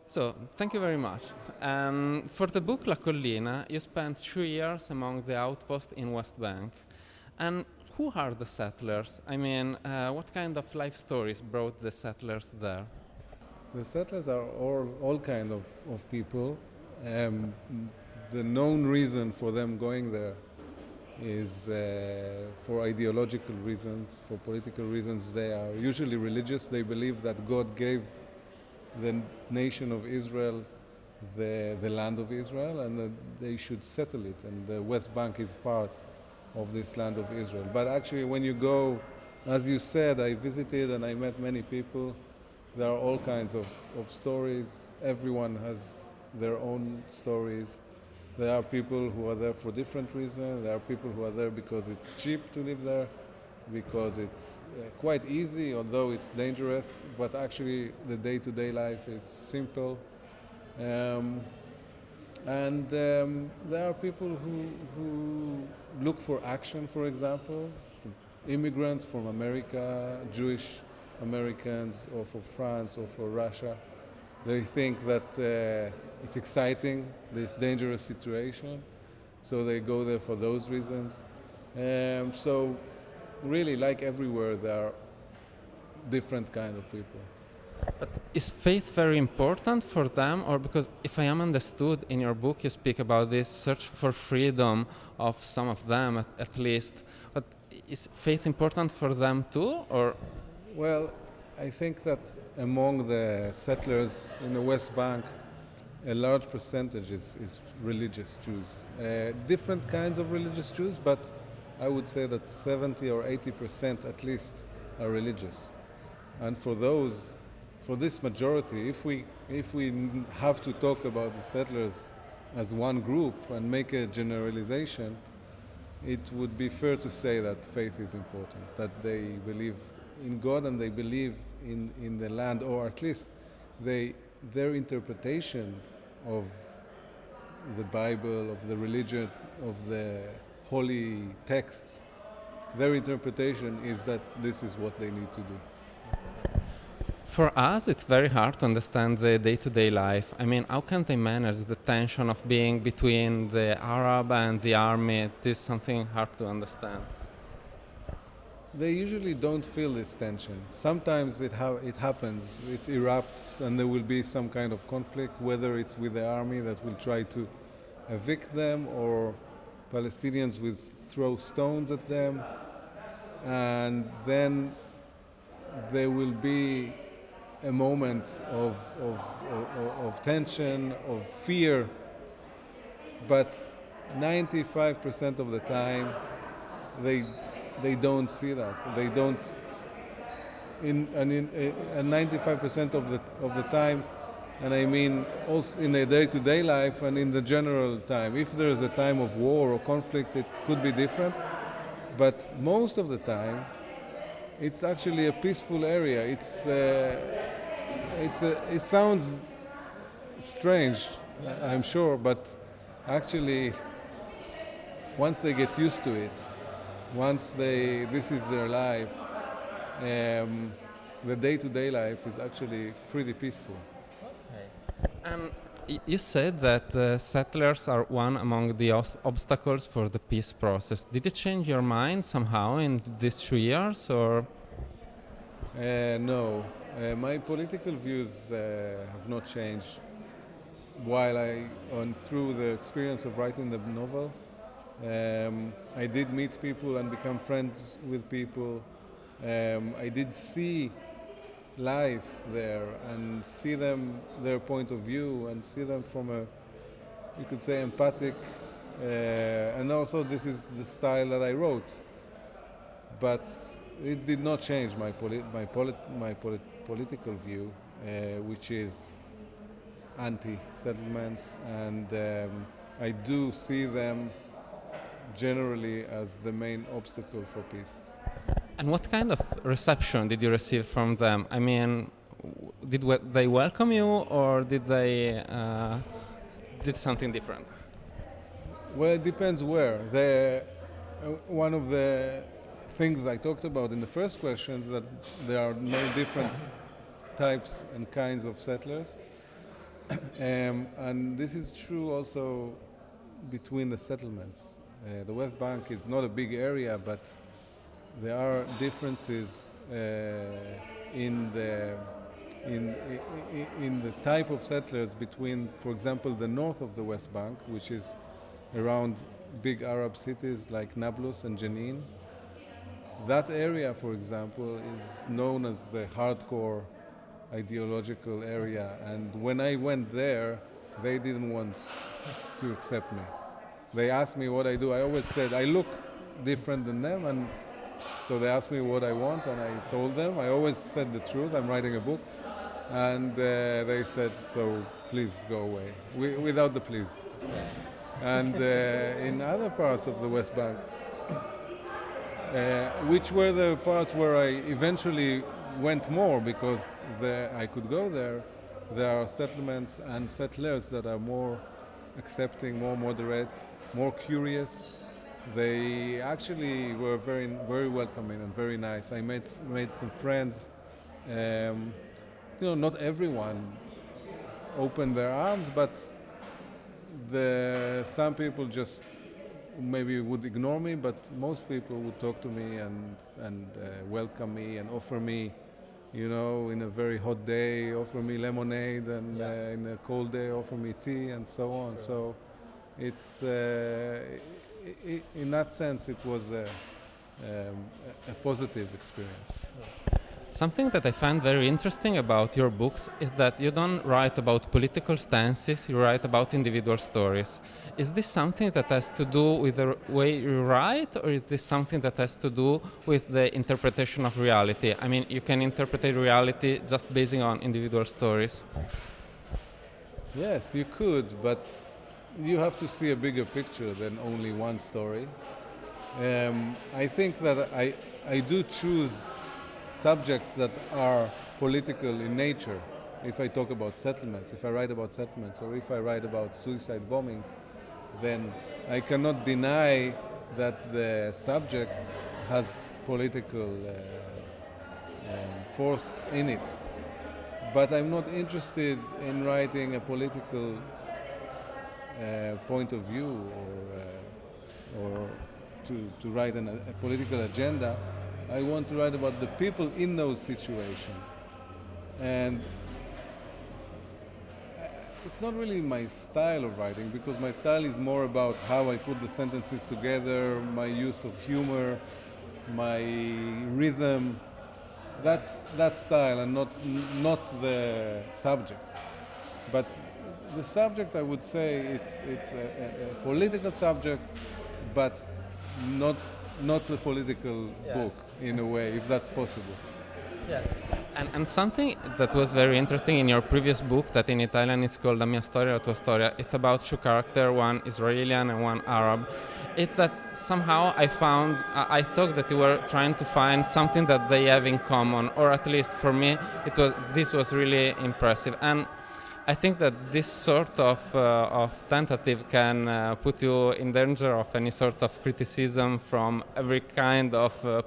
So, thank you very much. For the book La Collina, you spent 2 years among the outposts in West Bank. And who are the settlers? I mean, what kind of life stories brought the settlers there? The settlers are all kind of people. Um, the known reason for them going there is for ideological reasons, for political reasons. They are usually religious. They believe that God gave the nation of Israel the land of Israel and that they should settle it. And the West Bank is part of this land of Israel. But actually, when you go, as you said, I visited and I met many people. There are all kinds of stories. Everyone has their own stories. There are people who are there for different reasons. There are people who are there because it's cheap to live there, because it's quite easy, although it's dangerous, but actually the day-to-day life is simple. There are people who look for action, for example, immigrants from America, Jewish Americans, or for France or for Russia. They think that it's exciting, this dangerous situation, so they go there for those reasons. So really, like everywhere, there are different kind of people. But is faith very important for them? Or because if I am understood, in your book you speak about this search for freedom of some of them at least. But is faith important for them too? Or Well, I think that among the settlers in the West Bank, a large percentage is religious Jews. Different kinds of religious Jews, but I would say that 70 or 80% at least are religious. And for this majority, if we have to talk about the settlers as one group and make a generalization, it would be fair to say that faith is important, that they believe in God and they believe in the land, or at least their interpretation of the Bible, of the religion, of the holy texts, their interpretation is that this is what they need to do. for us, it's very hard to understand the day-to-day life. I mean, how can they manage the tension of being between the Arab and the army? This is something hard to understand. They usually don't feel this tension. Sometimes it happens, it erupts, and there will be some kind of conflict, whether it's with the army that will try to evict them, or Palestinians will throw stones at them, and then there will be a moment of tension, of fear, but 95% of the time they don't see that. They don't. And 95% of the time, and I mean also in the day-to-day life and in the general time. If there is a time of war or conflict, it could be different. But most of the time, it's actually a peaceful area. It sounds strange, I'm sure, but actually, once they get used to it, this is their life, the day-to-day life is actually pretty peaceful. You said that settlers are one among the obstacles for the peace process. Did you change your mind somehow in these 2 years, or? No, my political views have not changed. Through the experience of writing the novel, I did meet people and become friends with people. I did see life there and see their point of view, and see them from you could say, empathic. And also, this is the style that I wrote. But it did not change my political view, which is anti-settlements, and I do see them generally as the main obstacle for peace. And what kind of reception did you receive from them? I mean, they welcome you, or did they did something different? Well, it depends where. One of the things I talked about in the first question is that there are many different types and kinds of settlers. And this is true also between the settlements. The West Bank is not a big area, but there are differences in the in the type of settlers between, for example, the north of the West Bank, which is around big Arab cities like Nablus and Jenin. That area, for example, is known as the hardcore ideological area, and when I went there, they didn't want to accept me. They asked me what I do. I always said I look different than them, and so they asked me what I want, and I told them. I always said the truth. I'm writing a book, and they said, "So please go away," without the please. And in other parts of the West Bank, which were the parts where I eventually went more because I could go there. There are settlements and settlers that are more accepting, more moderate, more curious. They actually were very, very welcoming and very nice. I made some friends. Not everyone opened their arms, but some people just maybe would ignore me, but most people would talk to me and welcome me and offer me, in a very hot day, offer me lemonade, and in a cold day, offer me tea, and so on. So it's, in that sense, it was a positive experience. Something that I find very interesting about your books is that you don't write about political stances, you write about individual stories. Is this something that has to do with the way you write, or is this something that has to do with the interpretation of reality? I mean, you can interpret reality just basing on individual stories. Yes, you could, but you have to see a bigger picture than only one story. I think that I do choose subjects that are political in nature. If I talk about settlements, if I write about settlements, or if I write about suicide bombing, then I cannot deny that the subject has political force in it. But I'm not interested in writing a political point of view or to write a political agenda. I want to write about the people in those situations. And it's not really my style of writing, because my style is more about how I put the sentences together, my use of humor, my rhythm. That's that style, and not the subject. But the subject, I would say, it's a political subject, but not a political book, in a way, if that's possible. Yes. And something that was very interesting in your previous book, that in Italian it's called La mia storia, la tua storia, it's about two characters, one Israeli and one Arab. It's that somehow I thought that you were trying to find something that they have in common, or at least for me, this was really impressive. And I think that this sort of tentative can put you in danger of any sort of criticism from every kind of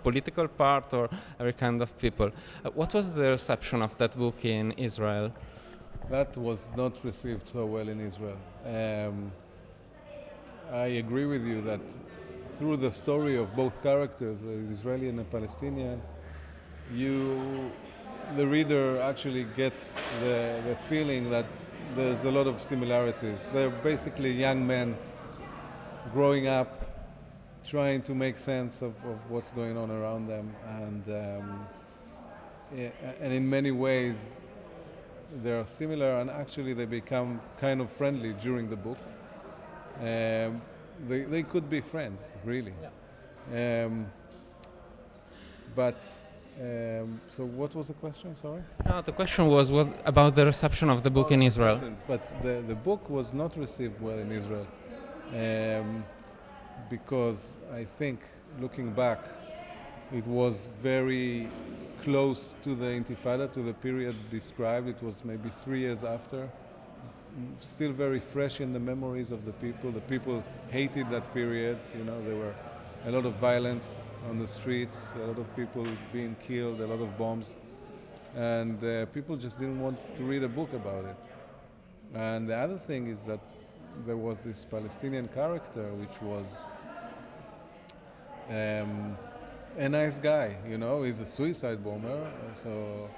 political part or every kind of people. What was the reception of that book in Israel? That was not received so well in Israel. I agree with you that through the story of both characters, the Israeli and the Palestinian, the reader actually gets the feeling that there's a lot of similarities. They're basically young men growing up, trying to make sense of what's going on around them, and in many ways they are similar, and actually they become kind of friendly during the book. They could be friends, really. Yeah. So what was the question, sorry? No, the question was what about the reception of the book in Israel. But the book was not received well in Israel. Because I think, looking back, it was very close to the Intifada, to the period described. It was maybe 3 years after. Still very fresh in the memories of the people. The people hated that period. There were a lot of violence on the streets, a lot of people being killed, a lot of bombs. and people just didn't want to read a book about it. And the other thing is that there was this Palestinian character which was a nice guy, you know, he's a suicide bomber, so,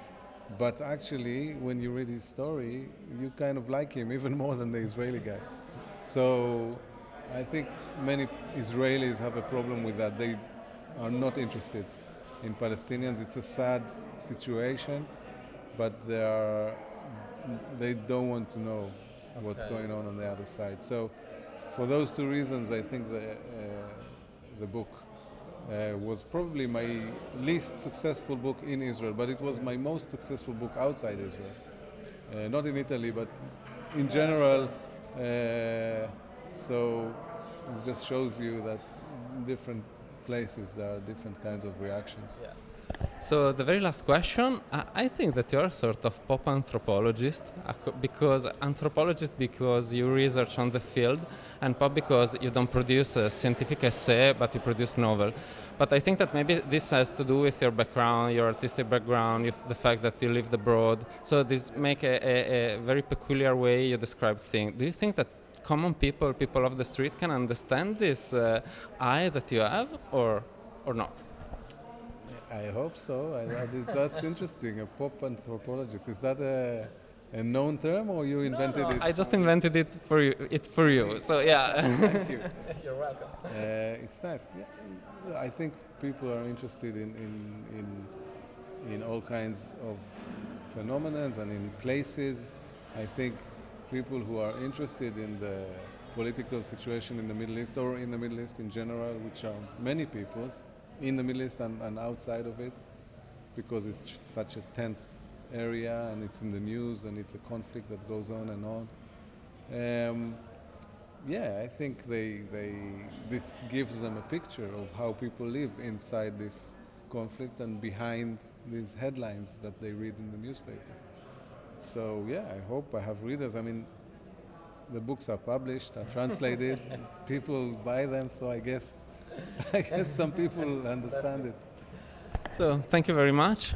but actually when you read his story, you kind of like him even more than the Israeli guy. So I think many Israelis have a problem with that. They are not interested in Palestinians. It's a sad situation, but they don't want to know what's going on the other side. So for those two reasons, I think the book was probably my least successful book in Israel, but it was my most successful book outside Israel. Not in Italy, but in general. So it just shows you that in different places there are different kinds of reactions. Yeah. So the very last question, I think that you're a sort of pop anthropologist, because you research on the field, and pop because you don't produce a scientific essay, but you produce novel. But I think that maybe this has to do with your background, your artistic background, the fact that you lived abroad. So this make a very peculiar way you describe things. Do you think that common people of the street can understand this eye that you have, or not? I hope so. That's interesting. A pop anthropologist. Is that a known term, or you invented it? I just invented it for you. So yeah. Thank you. You're welcome. It's nice. Yeah. I think people are interested in all kinds of phenomena and in places. I think people who are interested in the political situation in the Middle East, or in the Middle East in general, which are many peoples, in the Middle East and outside of it, because it's such a tense area and it's in the news and it's a conflict that goes on and on. I think this gives them a picture of how people live inside this conflict and behind these headlines that they read in the newspaper. So I hope I have readers. I mean, the books are published, are translated, people buy them, so I guess some people understand it. So thank you very much.